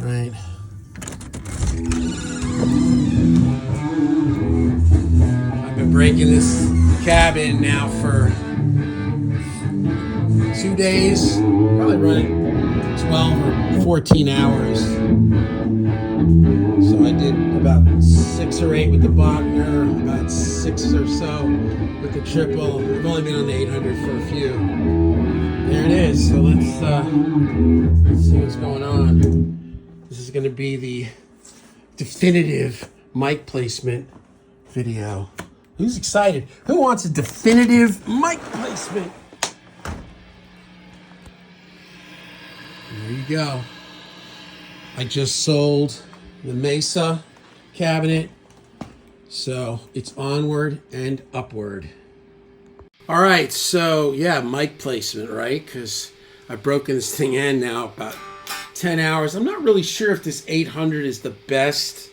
right? I've been breaking this cabin now for 2 days, probably running 12 or 14 hours. So I did about 6 or 8 with the Bogner, about 6 or so with the triple. We've only been on the 800 for a few. There it is. So let's see what's going on. This is going to be the definitive mic placement video. Who's excited? Who wants a definitive mic placement? There you go. I just sold the Mesa cabinet, so it's onward and upward. All right, so yeah, mic placement, right? Because I've broken this thing in now about 10 hours. I'm not really sure if this 800 is the best,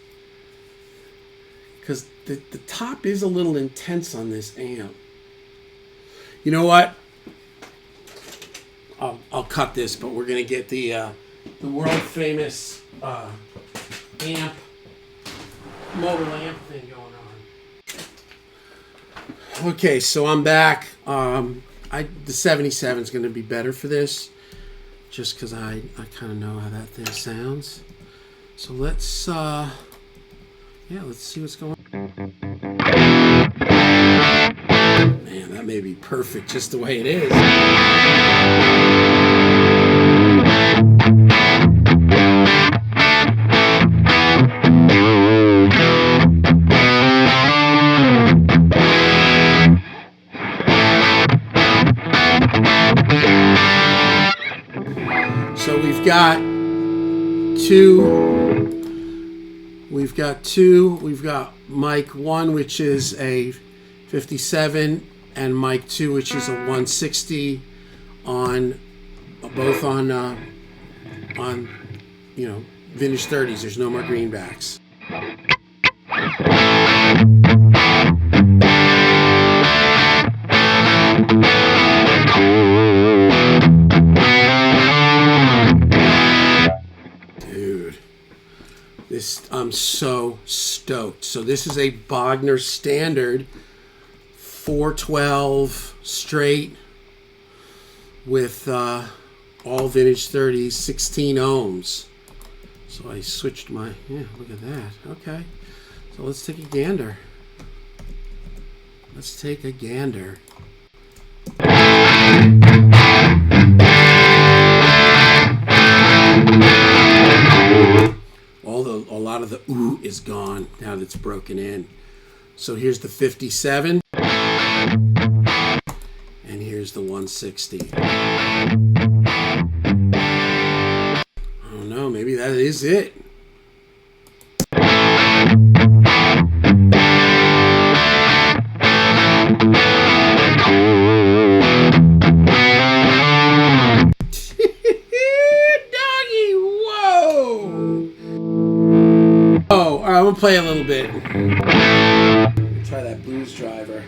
because the top is a little intense on this amp. You know what? I'll cut this, but we're gonna get the world famous amp, mobile amp thing going on. Okay, so I'm back. The 77 is going to be better for this, just because I kind of know how that thing sounds. So let's see what's going on. Man, that may be perfect just the way it is. So we've got mic 1, which is a 57, and mic 2, which is a 160 on both on vintage 30s. There's no more greenbacks. I'm so stoked. So this is a Bogner standard 412 straight with all vintage 30s, 16 ohms. So I switched my, look at that. Okay, so let's take a gander. A lot of the ooh is gone now that it's broken in. So here's the 57, and here's the 160. I don't know, maybe that is it. I'm gonna play a little bit. Try that blues driver.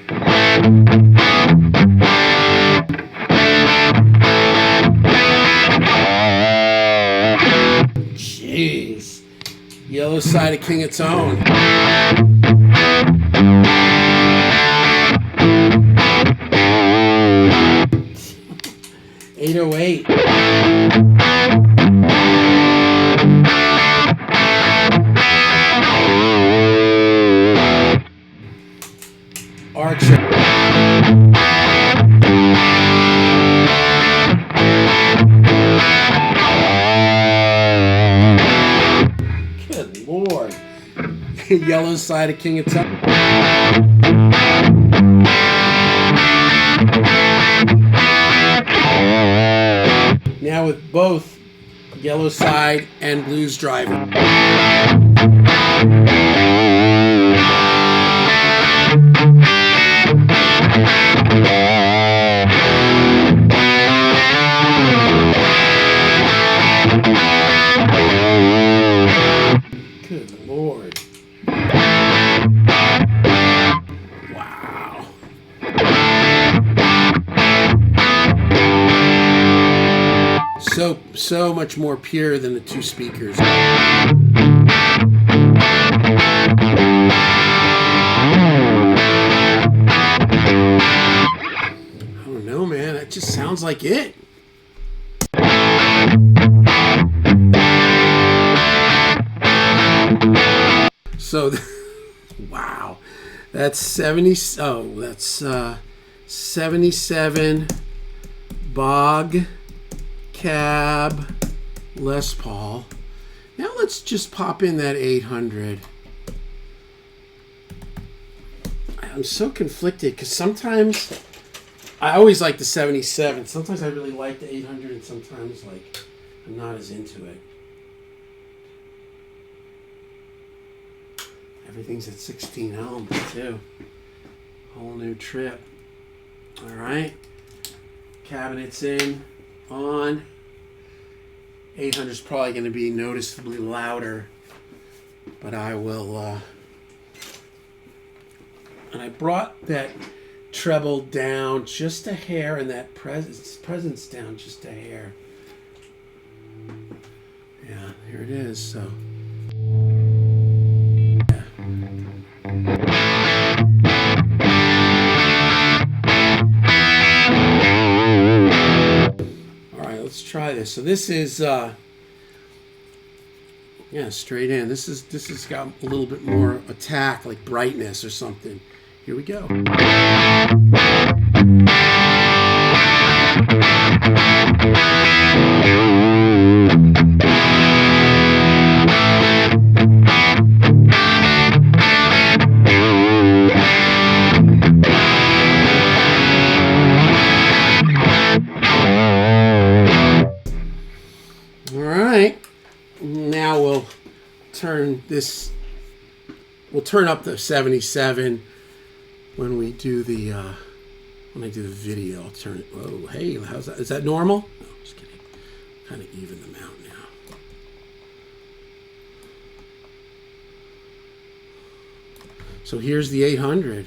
Jeez. Yellow side of King of Tone. $808. Archer. Good Lord. Yellow side of King of Tone. Now with both yellow side and blues driver. Good Lord. Wow. so much more pure than the two speakers. I don't know, man. It just sounds like it. So, wow. That's 77 Bog Cab Les Paul. Now let's just pop in that 800. I'm so conflicted because sometimes I always like the 77. Sometimes I really like the 800 and sometimes like I'm not as into it. Everything's at 16 ohms too. Whole new trip. All right. Cabinets in, on. 800 is probably going to be noticeably louder, but I will. And I brought that treble down just a hair, and that presence down just a hair. Yeah, here it is. So. Let's try this. So this is straight in. This has got a little bit more attack, like brightness or something. Here we go. We'll turn up the 77 when we do the when I do the video. I'll turn it. Whoa, hey, how's that? Is that normal? No, just kidding. Kind of even them out now. So here's the 800.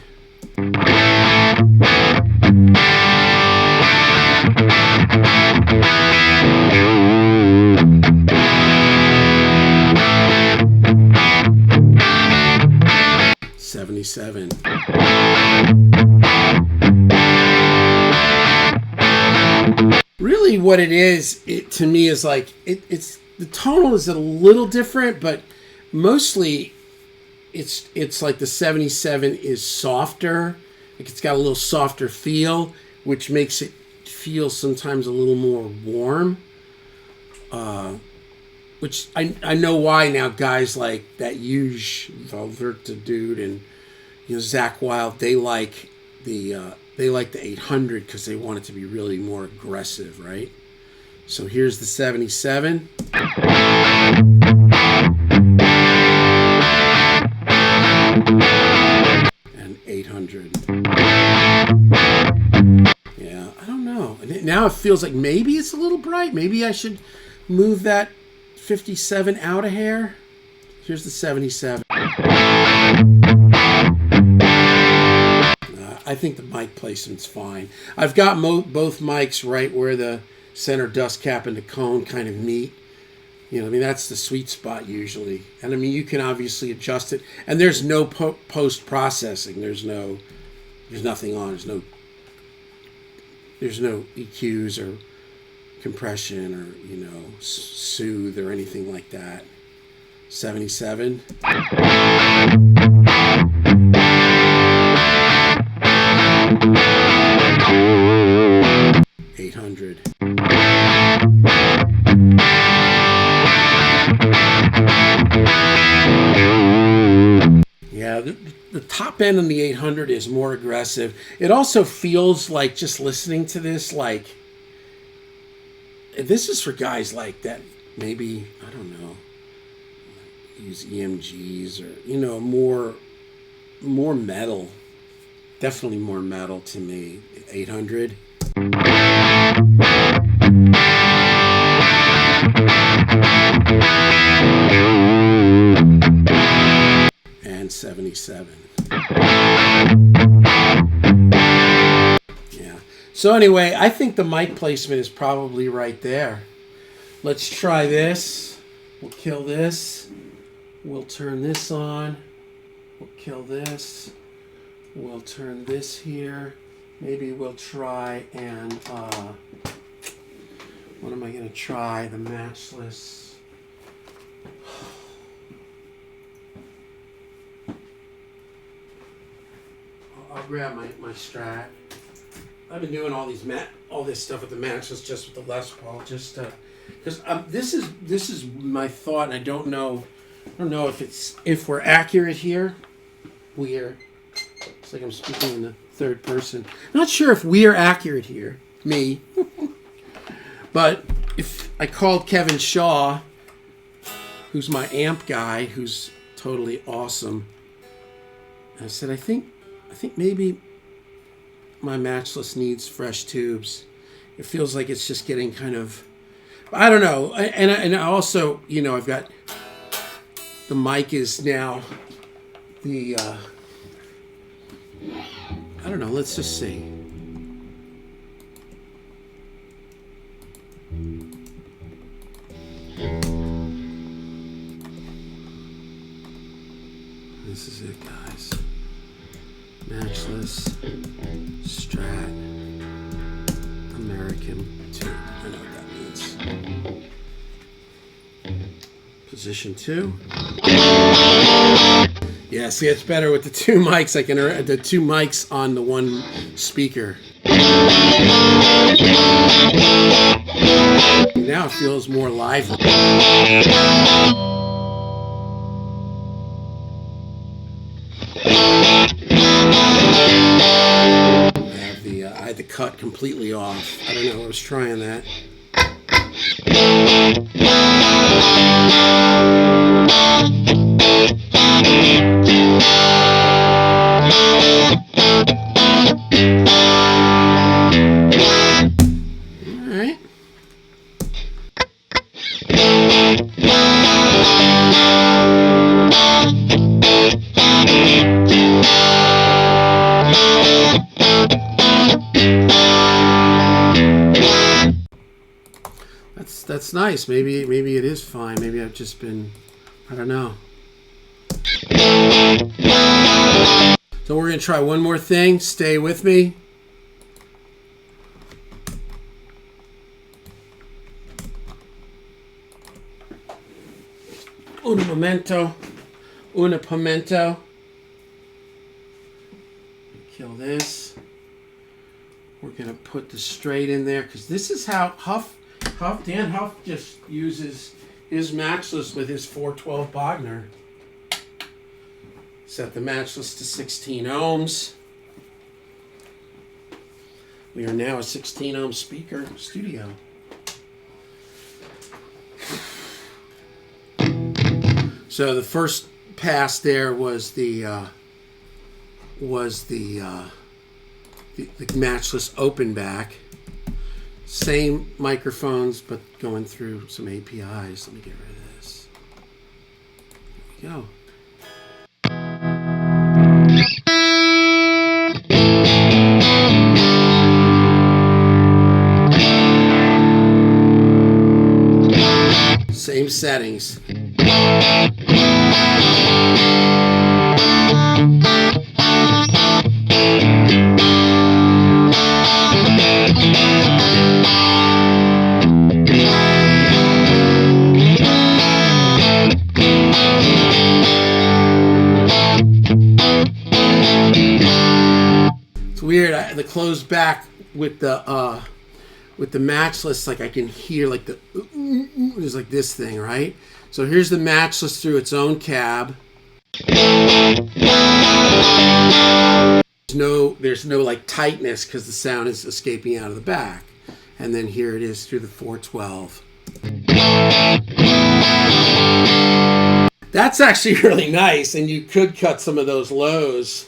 Really what it is, to me is like it's the tonal is a little different, but mostly it's like the 77 is softer, like it's got a little softer feel, which makes it feel sometimes a little more warm, which I know why now. Guys like that huge Valverta dude and Zach Wilde, they like the 800 because they want it to be really more aggressive, right? So here's the 77. And 800. Yeah, I don't know. Now it feels like maybe it's a little bright. Maybe I should move that 57 out a hair. Here's the 77. I think the mic placement's fine. I've got both mics right where the center dust cap and the cone kind of meet. That's the sweet spot usually. And you can obviously adjust it. And there's no post-processing. There's nothing on. There's no EQs or compression or, soothe or anything like that. 77. 800. Yeah, the top end on the 800 is more aggressive. It also feels like, just listening to this, like this is for guys like that maybe, I don't know, use EMGs or more metal. Definitely more metal to me. 800. And 77. Yeah. So anyway, I think the mic placement is probably right there. Let's try this. We'll kill this. We'll turn this on. We'll kill this. We'll turn this here. Maybe we'll try and, what am I going to try? The matchless. I'll grab my Strat. I've been doing all this stuff with the matchless, just with the Les Paul, just because this is my thought, and I don't know if we're accurate here. It's like I'm speaking in the third person. Not sure if we are accurate here, me. But if I called Kevin Shaw, who's my amp guy, who's totally awesome, I said, I think maybe my matchless needs fresh tubes. It feels like it's just getting kind of, I don't know. And I also, I've got, the mic is now the, I don't know, let's just see. This is it, guys. Matchless, Strat, American 2. I know what that means. Position 2. Yeah, see, it's better with the two mics. The two mics on the one speaker. Now it feels more lively. I had the cut completely off. I don't know. I was trying that. All right. That's nice. Maybe it is fine. Maybe I've just been, I don't know. So we're going to try one more thing. Stay with me. Un momento. Kill this. We're going to put the straight in there because this is how Dan Huff just uses his matchless with his 412 Bogner. Set the matchless to 16 ohms. We are now a 16 ohm speaker studio. So the first pass there was the matchless open back. Same microphones, but going through some APIs. Let me get rid of this. There we go. Same settings. It's weird. The closed back with the matchless, like I can hear like there's like this thing, right? So here's the matchless through its own cab. There's no like tightness because the sound is escaping out of the back. And then here it is through the 412. That's actually really nice, and you could cut some of those lows.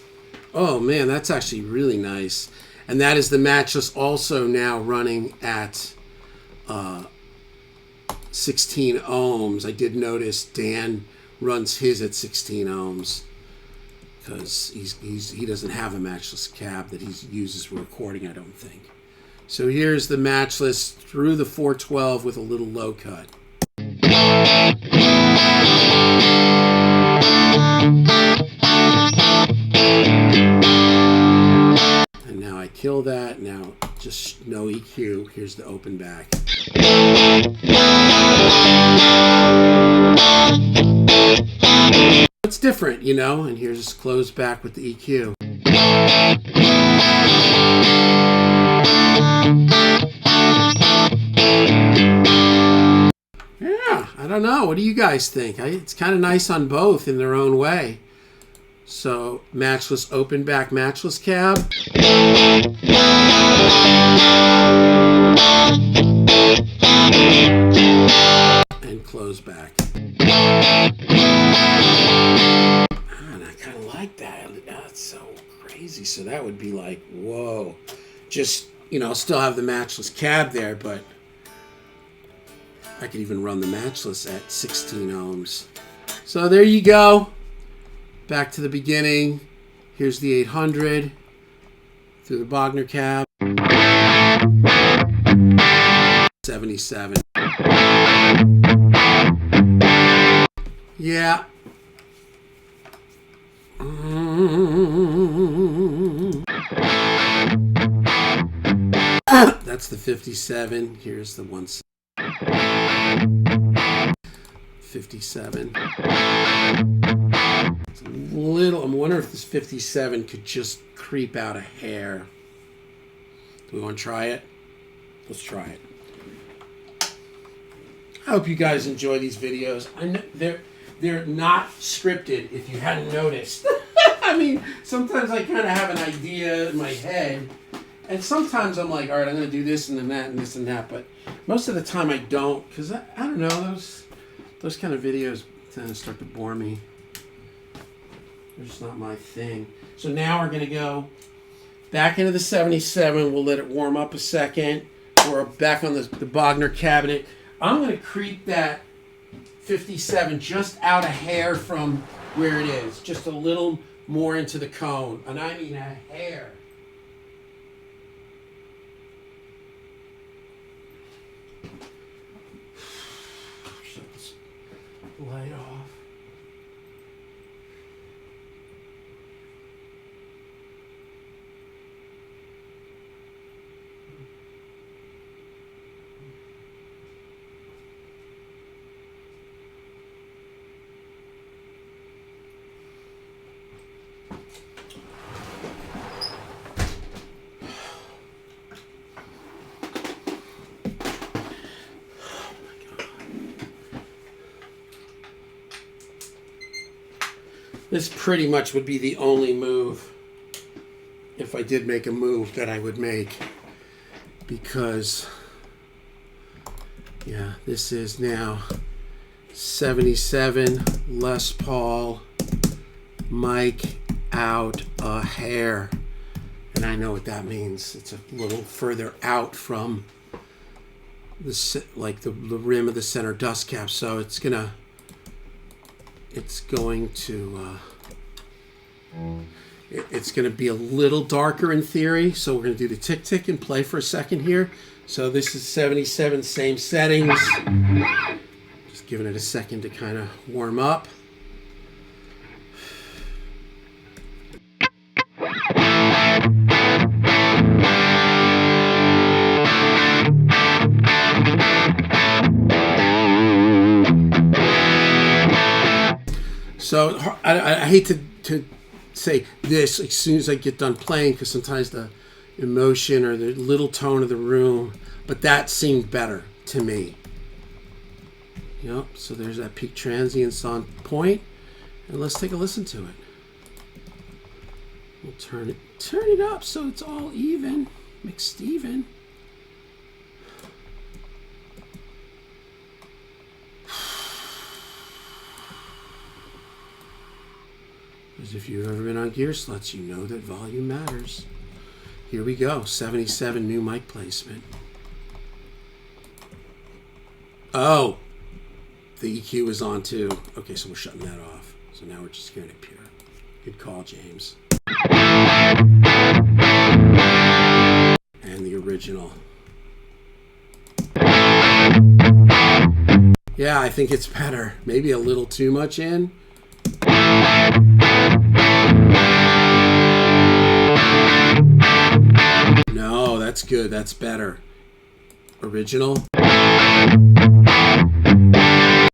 Oh man, that's actually really nice. And that is the matchless also now running at 16 ohms. I did notice Dan runs his at 16 ohms because he doesn't have a matchless cab that he uses for recording, I don't think. So here's the matchless through the 412 with a little low cut. And now I kill that. Now just no EQ. Here's the open back. It's different, you know, and here's closed back with the EQ. Yeah, I don't know. What do you guys think? It's kind of nice on both in their own way. So, matchless open back, matchless cab. And close back. And I kind of like that. That's so crazy. So that would be like, whoa. Just, you know, still have the matchless cab there, but I could even run the matchless at 16 ohms. So there you go. Back to the beginning. Here's the 800 through the Bogner cab. 77. Yeah. That's the 57. Here's the 57. It's a little, I'm wondering if this 57 could just creep out a hair. Do we want to try it? Let's try it. I hope you guys enjoy these videos. I know they're not scripted, if you hadn't noticed. I mean, sometimes I kind of have an idea in my head, and sometimes I'm like, all right, I'm going to do this and then that and this and that, but most of the time I don't, because I don't know, those kind of videos tend to start to bore me. They're just not my thing. So now we're going to go back into the 77. We'll let it warm up a second. We're back on the Bogner cabinet. I'm going to creep that 57 just out a hair from where it is. Just a little more into the cone. And I mean a hair. Shut this light off. This pretty much would be the only move, if I did make a move, that I would make. Because, yeah, this is now 77 Les Paul, mic out a hair. And I know what that means. It's a little further out from the rim of the center dust cap. So it's going to be a little darker in theory. So we're going to do the tick tick and play for a second here. So this is 77, same settings. Just giving it a second to kind of warm up. So I hate to say this as soon as I get done playing, because sometimes the emotion or the little tone of the room, but that seemed better to me. Yep, so there's that peak transience on point, and let's take a listen to it. We'll turn it up so it's all even, mixed even. Because if you've ever been on gear sluts, you know that volume matters. Here we go, 77 new mic placement. Oh, the EQ is on too. Okay, so we're shutting that off. So now we're just hearing it pure. Good call, James. And the original. original. Yeah, I think it's better. Maybe a little too much in. No, that's good. That's better. Original.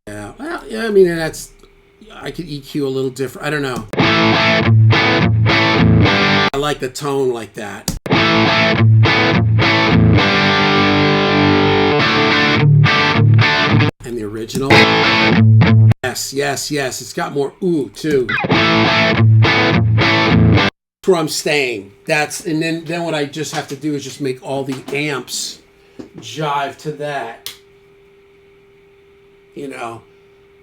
Yeah, well, yeah, I mean, that's... I could EQ a little different. I don't know. I like the tone like that. And the original. Yes, yes, yes. It's got more ooh, too. That's where I'm staying. And then what I just have to do is just make all the amps jive to that. You know,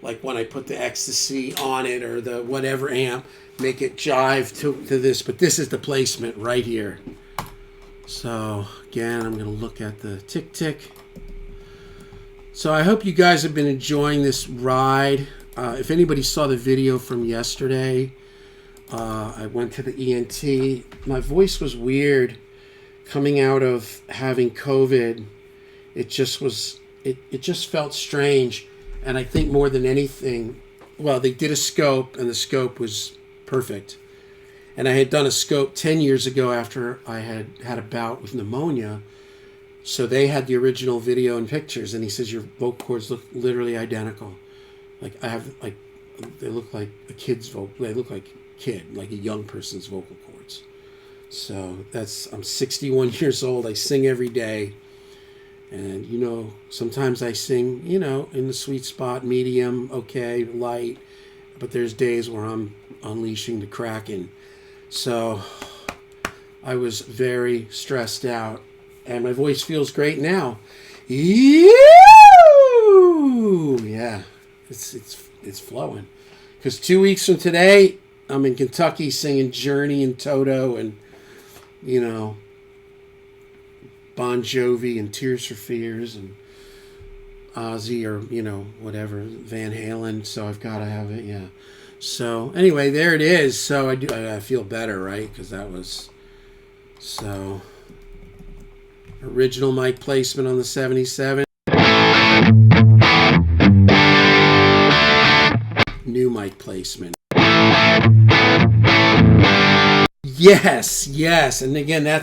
like when I put the ecstasy on it or the whatever amp, make it jive to this. But this is the placement right here. So again, I'm going to look at the tick tick. So I hope you guys have been enjoying this ride. If anybody saw the video from yesterday, I went to the ENT. My voice was weird coming out of having COVID. It just was, it just felt strange. And I think more than anything, well, they did a scope and the scope was perfect. And I had done a scope 10 years ago after I had had a bout with pneumonia. So they had the original video and pictures, and he says your vocal cords look literally identical. Like they look like a kid's vocal. They look like a young person's vocal cords. So I'm 61 years old. I sing every day, and sometimes I sing, in the sweet spot, medium, okay, light. But there's days where I'm unleashing the Kraken. So I was very stressed out. And my voice feels great now. Yeah, it's flowing. Because 2 weeks from today, I'm in Kentucky singing Journey and Toto and, Bon Jovi and Tears for Fears and Ozzy or, whatever, Van Halen. So I've got to have it, yeah. So anyway, there it is. So I feel better, right? Because that was so... Original mic placement on the 77. New mic placement. Yes. And again,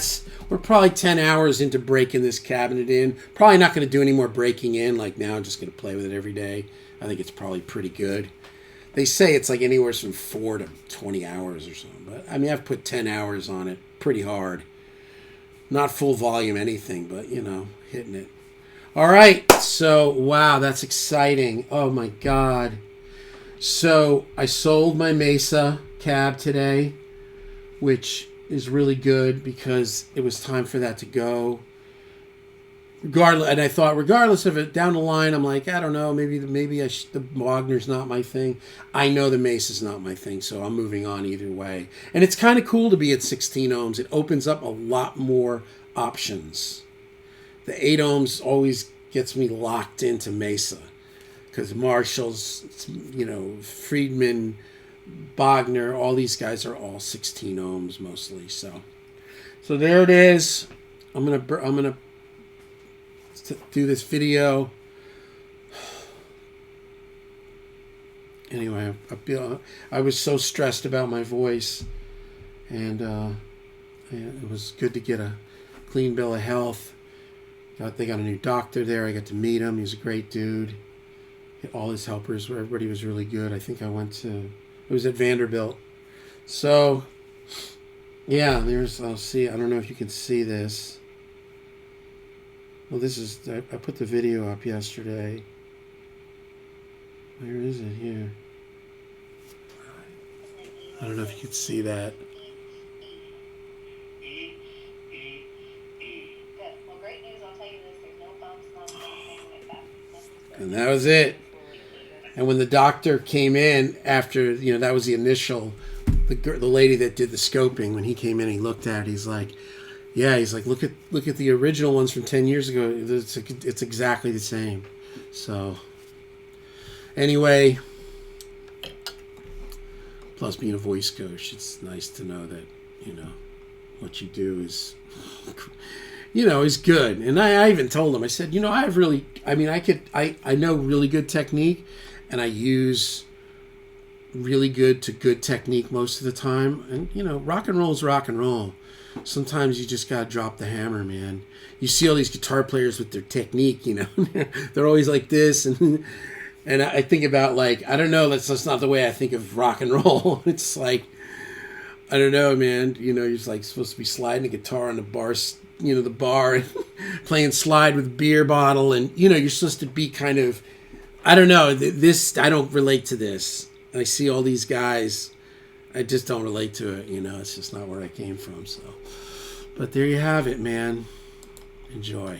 we're probably 10 hours into breaking this cabinet in. Probably not going to do any more breaking in. Like now, I'm just going to play with it every day. I think it's probably pretty good. They say it's like anywhere from 4 to 20 hours or something. But I mean, I've put 10 hours on it pretty hard. Not full volume anything, but, hitting it. All right. So, wow, that's exciting. Oh, my God. So, I sold my Mesa cab today, which is really good because it was time for that to go. And I thought, regardless of it, down the line, I'm like, I don't know, maybe the Bogner's not my thing. I know the Mesa's not my thing, so I'm moving on either way. And it's kind of cool to be at 16 ohms. It opens up a lot more options. The 8 ohms always gets me locked into Mesa because Marshall's, Friedman, Bogner, all these guys are all 16 ohms mostly. So there it is. I'm gonna do this video. Anyway, I was so stressed about my voice, and it was good to get a clean bill of health. They got a new doctor there. I got to meet him. He's a great dude. All his helpers, everybody was really good. I think it was at Vanderbilt. So, yeah, I'll see. I don't know if you can see this. Well, I put the video up yesterday. Where is it here? I don't know if you could see that. Well, great news, I'll tell you this, there's no bumps, anything like that. And that was it. And when the doctor came in after, that was the initial, the lady that did the scoping, when he came in, he looked at it, he's like, look at the original ones from 10 years ago. It's exactly the same. So, anyway, plus being a voice coach, it's nice to know that, what you do is is good. And I even told him, I said, I know really good technique, and I use really good to good technique most of the time. And, rock and roll is rock and roll. Sometimes you just got to drop the hammer, man. You see all these guitar players with their technique, they're always like this. And I think about, like, I don't know, that's not the way I think of rock and roll. It's like, I don't know, man. You're just like supposed to be sliding a guitar on the bar, the bar, and playing slide with a beer bottle. And, you're supposed to be kind of, I don't know, I don't relate to this. I see all these guys, I just don't relate to it. It's just not where I came from. So, but there you have it, man. Enjoy.